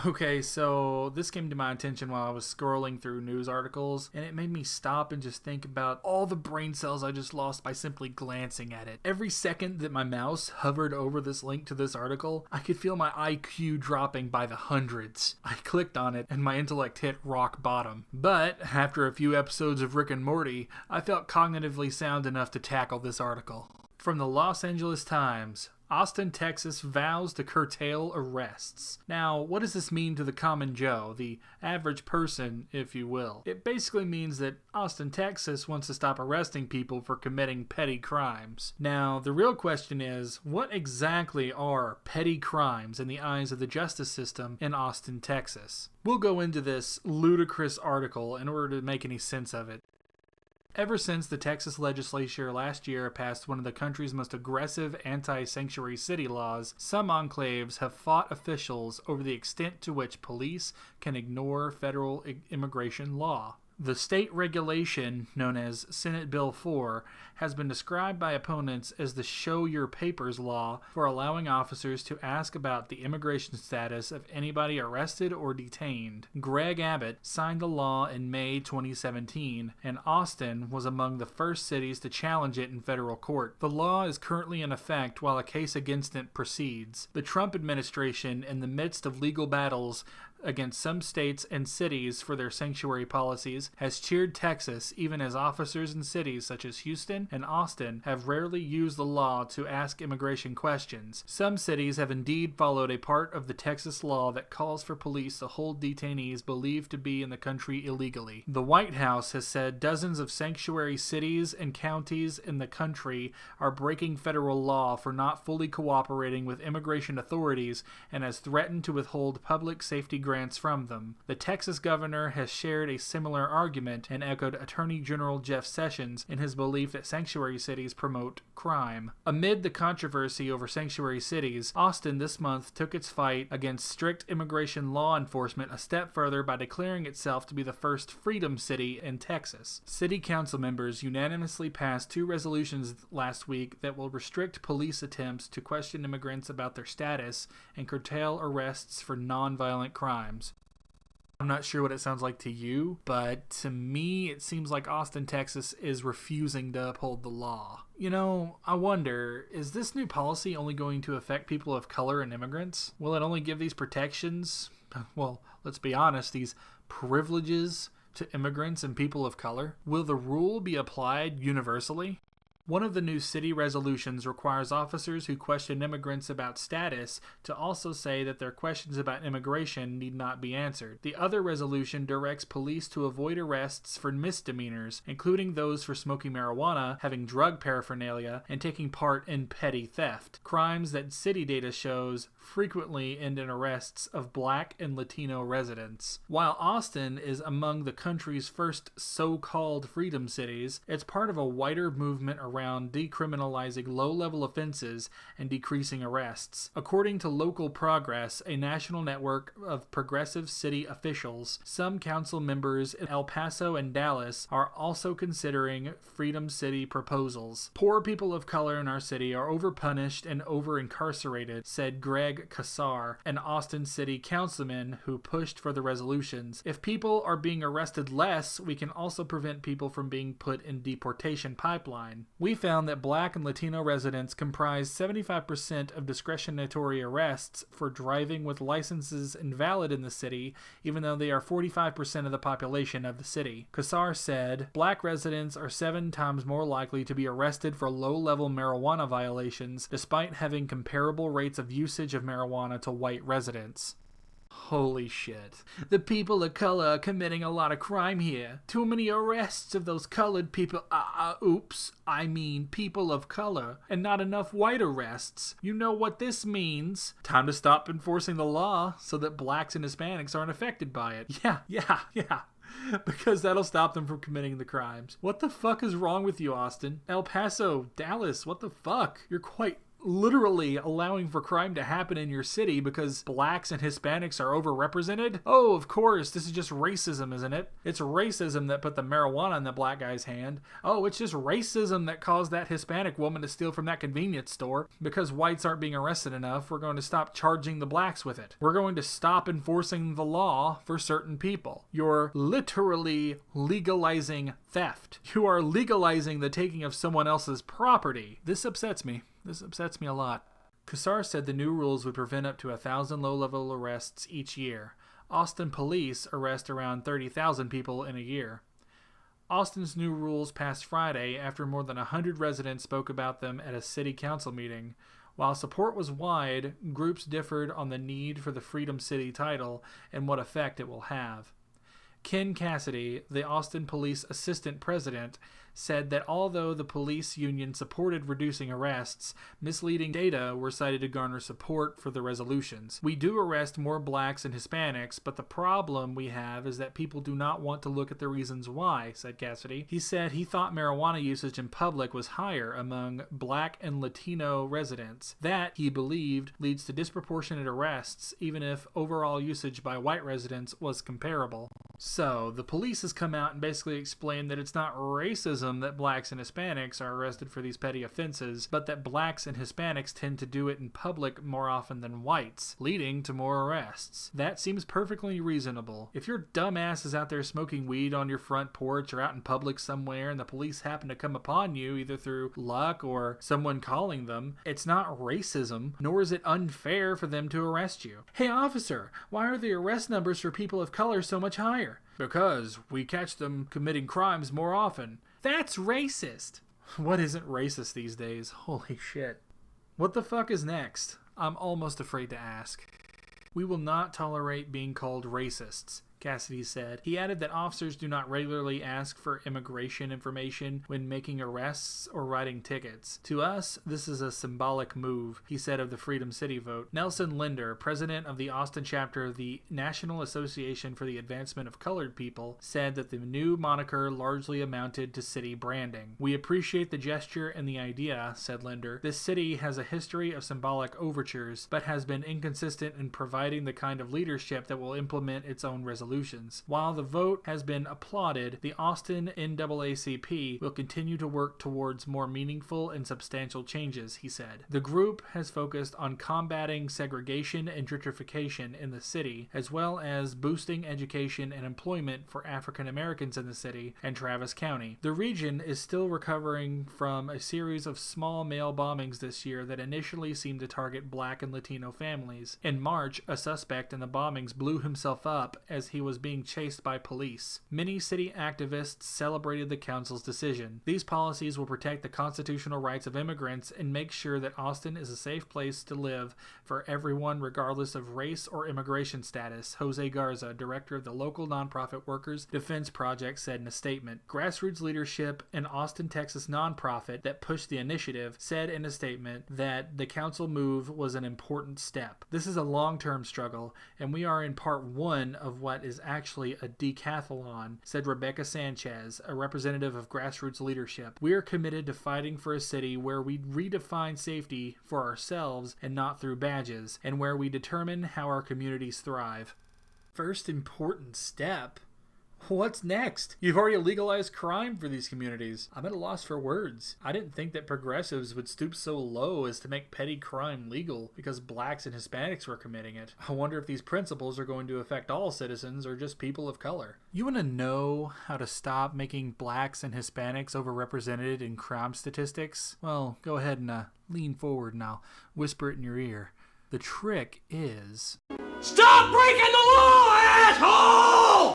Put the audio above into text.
Okay, so this came to my attention while I was scrolling through news articles, and it made me stop and just think about all the brain cells I just lost by simply glancing at it. Every second that my mouse hovered over this link to this article, I could feel my IQ dropping by the hundreds. I clicked on it, and my intellect hit rock bottom. But after a few episodes of Rick and Morty, I felt cognitively sound enough to tackle this article. From the Los Angeles Times, Austin, Texas vows to curtail arrests. Now, what does this mean to the common Joe, the average person, if you will? It basically means that Austin, Texas wants to stop arresting people for committing petty crimes. Now, the real question is, what exactly are petty crimes in the eyes of the justice system in Austin, Texas? We'll go into this ludicrous article in order to make any sense of it. Ever since the Texas legislature last year passed one of the country's most aggressive anti-sanctuary city laws, some enclaves have fought officials over the extent to which police can ignore federal immigration law. The state regulation, known as Senate Bill 4, has been described by opponents as the Show Your Papers law for allowing officers to ask about the immigration status of anybody arrested or detained. Greg Abbott signed the law in May 2017, and Austin was among the first cities to challenge it in federal court. The law is currently in effect while a case against it proceeds. The Trump administration, in the midst of legal battles against some states and cities for their sanctuary policies, has cheered Texas, even as officers in cities such as Houston and Austin have rarely used the law to ask immigration questions. Some cities have indeed followed a part of the Texas law that calls for police to hold detainees believed to be in the country illegally. The White House has said dozens of sanctuary cities and counties in the country are breaking federal law for not fully cooperating with immigration authorities and has threatened to withhold public safety grants from them. The Texas governor has shared a similar argument and echoed Attorney General Jeff Sessions in his belief that sanctuary cities promote crime. Amid the controversy over sanctuary cities, Austin this month took its fight against strict immigration law enforcement a step further by declaring itself to be the first freedom city in Texas. City council members unanimously passed 2 resolutions last week that will restrict police attempts to question immigrants about their status and curtail arrests for nonviolent crimes. I'm not sure what it sounds like to you, but to me it seems like Austin, Texas is refusing to uphold the law. You know, I wonder, is this new policy only going to affect people of color and immigrants? Will it only give these protections, well, let's be honest, these privileges to immigrants and people of color? Will the rule be applied universally? One of the new city resolutions requires officers who question immigrants about status to also say that their questions about immigration need not be answered. The other resolution directs police to avoid arrests for misdemeanors, including those for smoking marijuana, having drug paraphernalia, and taking part in petty theft, crimes that city data shows frequently end in arrests of Black and Latino residents. While Austin is among the country's first so-called freedom cities, it's part of a wider movement around decriminalizing low-level offenses and decreasing arrests. According to Local Progress, a national network of progressive city officials, some council members in El Paso and Dallas are also considering Freedom City proposals. Poor people of color in our city are overpunished and over-incarcerated, said Greg Kassar, an Austin City councilman who pushed for the resolutions. If people are being arrested less, we can also prevent people from being put in deportation pipeline. We found that Black and Latino residents comprise 75% of discretionary arrests for driving with licenses invalid in the city, even though they are 45% of the population of the city. Kassar said, Black residents are 7 times more likely to be arrested for low-level marijuana violations, despite having comparable rates of usage of marijuana to white residents. Holy shit. The people of color are committing a lot of crime here. Too many arrests of those colored people. I mean people of color. And not enough white arrests. You know what this means. Time to stop enforcing the law so that blacks and Hispanics aren't affected by it. Yeah. Because that'll stop them from committing the crimes. What the fuck is wrong with you, Austin? El Paso, Dallas, what the fuck? You're quite literally allowing for crime to happen in your city because blacks and Hispanics are overrepresented? Oh, of course, this is just racism, isn't it? It's racism that put the marijuana in the black guy's hand. Oh, it's just racism that caused that Hispanic woman to steal from that convenience store. Because whites aren't being arrested enough, we're going to stop charging the blacks with it. We're going to stop enforcing the law for certain people. You're literally legalizing theft. You are legalizing the taking of someone else's property. This upsets me. This upsets me a lot. Kassar said the new rules would prevent up to 1,000 low-level arrests each year. Austin police arrest around 30,000 people in a year. Austin's new rules passed Friday after more than 100 residents spoke about them at a city council meeting. While support was wide, groups differed on the need for the Freedom City title and what effect it will have. Ken Cassidy, the Austin Police Assistant President, said that although the police union supported reducing arrests, misleading data were cited to garner support for the resolutions. We do arrest more blacks and Hispanics, but the problem we have is that people do not want to look at the reasons why, said Cassidy. He said he thought marijuana usage in public was higher among black and Latino residents. That, he believed, leads to disproportionate arrests, even if overall usage by white residents was comparable. So, the police has come out and basically explained that it's not racism that blacks and Hispanics are arrested for these petty offenses, but that blacks and Hispanics tend to do it in public more often than whites, leading to more arrests. That seems perfectly reasonable. If your dumbass is out there smoking weed on your front porch or out in public somewhere and the police happen to come upon you either through luck or someone calling them, it's not racism, nor is it unfair for them to arrest you. Hey officer, why are the arrest numbers for people of color so much higher? Because we catch them committing crimes more often. That's racist. What isn't racist these days? Holy shit. What the fuck is next? I'm almost afraid to ask. We will not tolerate being called racists, Cassidy said. He added that officers do not regularly ask for immigration information when making arrests or writing tickets. To us, this is a symbolic move, he said of the Freedom City vote. Nelson Linder, president of the Austin chapter of the National Association for the Advancement of Colored People, said that the new moniker largely amounted to city branding. We appreciate the gesture and the idea, said Linder. This city has a history of symbolic overtures, but has been inconsistent in providing the kind of leadership that will implement its own resolutions. While the vote has been applauded, the Austin NAACP will continue to work towards more meaningful and substantial changes, he said. The group has focused on combating segregation and gentrification in the city, as well as boosting education and employment for African Americans in the city and Travis County. The region is still recovering from a series of small mail bombings this year that initially seemed to target black and Latino families. In March, a suspect in the bombings blew himself up as he was being chased by police. Many city activists celebrated the council's decision. These policies will protect the constitutional rights of immigrants and make sure that Austin is a safe place to live for everyone regardless of race or immigration status, Jose Garza, director of the local nonprofit Workers Defense Project, said in a statement. Grassroots leadership, an Austin, Texas nonprofit that pushed the initiative, said in a statement that the council move was an important step. This is a long-term struggle, and we are in part one of what is actually a decathlon, said Rebecca Sanchez, a representative of grassroots leadership. We are committed to fighting for a city where we redefine safety for ourselves and not through badges, and where we determine how our communities thrive. First important step? What's next? You've already legalized crime for these communities. I'm at a loss for words. I didn't think that progressives would stoop so low as to make petty crime legal because blacks and Hispanics were committing it. I wonder if these principles are going to affect all citizens or just people of color. You want to know how to stop making blacks and Hispanics overrepresented in crime statistics? Well, go ahead and lean forward and I'll whisper it in your ear. The trick is... Stop breaking the law!